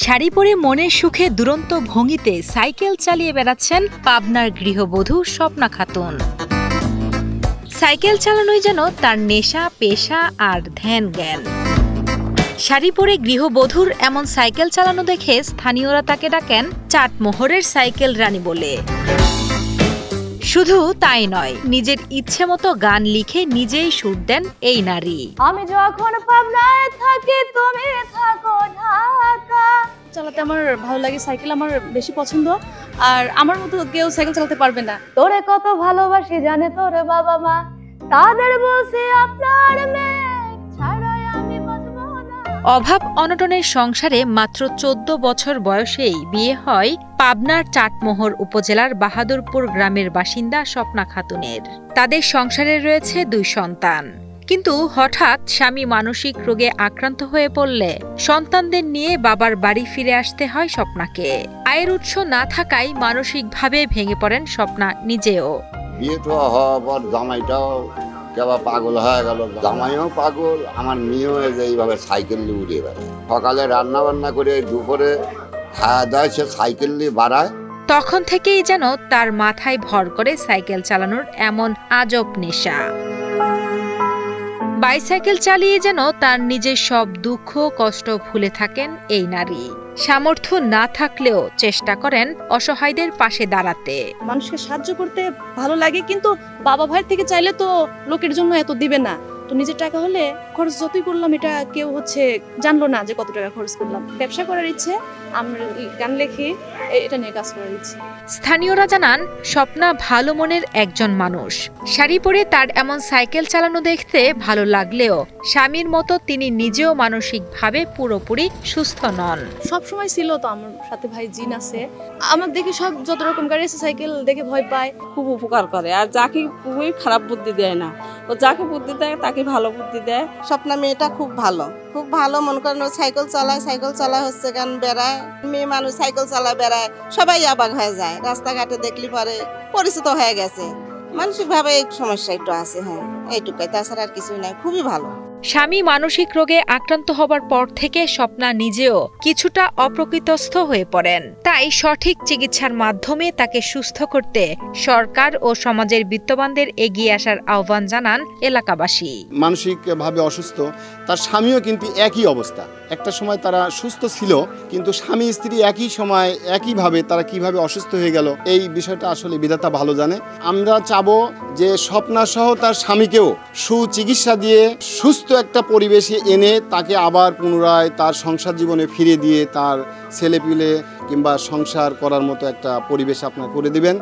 শাড়ি পরে মনের সুখে দুরন্ত ভঙ্গিতে সাইকেল চালিয়ে বেড়াচ্ছেন পাবনার গৃহবধূ স্বপ্না খাতুন। সাইকেল চালানোই যেন তার নেশা, পেশা আর ধ্যান জ্ঞান। শাড়ি পরে গৃহবধূর এমন সাইকেল চালানো দেখে স্থানীয়রা তাকে ডাকেন চাটমোহরের সাইকেল রানী বলে। শুধু তাই নয়, নিজের ইচ্ছে মতো গান লিখে নিজেই সুর দেন এই নারী। আমি যখন পাবনায় থাকি তুমি থাকো ঢাকা। চালাতে আমার ভালো লাগে, সাইকেল আমার বেশি পছন্দ। আর আমার মতো কেউ সাইকেল চালাতে পারবে না। তোরে কত ভালোবাসি জানে তোরে বাবা মা, তাদের বলছি আপনার মেয়ে ছাড়াই আমি বাঁচব না। অভাব অনটনের সংসারে মাত্র 14 বছর বয়সেই বিয়ে হয় পাবনার চাটমোহর উপজেলার বাহাদুরপুর গ্রামের বাসিন্দা স্বপ্না খাতুনের। তাদের সংসারে রয়েছে 2 সন্তান। কিন্তু হঠাৎ স্বামী মানসিক রোগে আক্রান্ত হয়ে পড়লে সন্তানদের নিয়ে বাবার বাড়ি ফিরে আসতে হয় স্বপ্নাকে। আয়ের উৎস না থাকায় মানসিকভাবে ভেঙে পড়েন স্বপ্না নিজেও। বিয়ে তো হওয়ার পর জামাইটাও কেবা পাগল হয়ে গেল, জামাইও পাগল, আমার মেয়েও এইভাবে সাইকেল নিয়ে উড়িয়ে বেড়ায়। সকালে রান্না বান্না করে দুপুরে খাওয়া দাওয়া সে সাইকেল নিয়ে বাড়ায়। তখন থেকেই যেন তার মাথায় ভর করে সাইকেল চালানোর এমন আজব নেশা। বাইসাইকেল চালিয়ে যেন তার নিজের সব দুঃখ কষ্ট ভুলে থাকেন এই নারী। সামর্থ্য না থাকলেও চেষ্টা করেন অসহায়দের পাশে দাঁড়াতে। মানুষকে সাহায্য করতে ভালো লাগে, কিন্তু বাবা ভাইয়ের থেকে চাইলে তো লোকের জন্য এত দিবে না। তো নিজের টাকা হলে খরচ যতই করলাম এটা কেউ জানলো না যে কত টাকা খরচ করলাম। ব্যবসা করার ইচ্ছে, আমরা গান লেখি, এটা নিয়ে কাজ করার ইচ্ছে। স্থানীয়রা জানান স্বপ্না ভালো মনের একজন মানুষ। শাড়ি পরে তার এমন সাইকেল চালানো দেখতে ভালো লাগলেও স্বামীর মতো তিনি নিজেও মানসিকভাবে পুরোপুরি সুস্থ নন। সবসময় ছিল তো আমার সাথে ভাই জিন আছে, আমার দেখে সব যত রকম গাড়ি আছে সাইকেল দেখে ভয় পায়। খুব উপকার করে, আর যাকে খুবই খারাপ বুদ্ধি দেয় না, ও যাকে বুদ্ধি দেয় তাকে ভালো বুদ্ধি দেয়। স্বপ্না মেয়েটা খুব ভালো, খুব ভালো। মনে করেন সাইকেল চালায় হচ্ছে গান বেড়ায়, মেয়ে মানুষ সাইকেল চালায় বেড়ায়, সবাই অবাক হয়ে যায়। রাস্তাঘাটে দেখলি পরে পরিচিত হয়ে গেছে। মানসিকভাবে এই সমস্যা একটু আছে, হ্যাঁ এইটুকাই, তাছাড়া আর কিছুই নাই। খুবই ভালো। স্বামী মানসিক রোগে আক্রান্ত হবার পর থেকে স্বপ্না নিজেও কিছুটা অপ্রকৃতস্থ হয়ে পড়েন। তাই সঠিক চিকিৎসার মাধ্যমে তাকে সুস্থ করতে সরকার ও সমাজের বিত্তবানদের এগিয়ে আসার আহ্বান জানান এলাকাবাসী। মানসিকভাবে অসুস্থ তার স্বামীও কিন্তু একই অবস্থা। একটা সময় তারা সুস্থ ছিল, কিন্তু স্বামী স্ত্রী একই সময় একইভাবে তারা কিভাবে অসুস্থ হয়ে গেল, এই বিষয়টা আসলে বিধাতা ভালো জানে। আমরা চাবো যে স্বপ্না সহ তার স্বামীকেও সুচিকিৎসা দিয়ে সুস্থ একটা পরিবেশে এনে তাকে আবার পুনরায় তার সংসার জীবনে ফিরে দিয়ে তার ছেলেপিলে কিংবা সংসার করার মতো একটা পরিবেশ আপনারা করে দিবেন।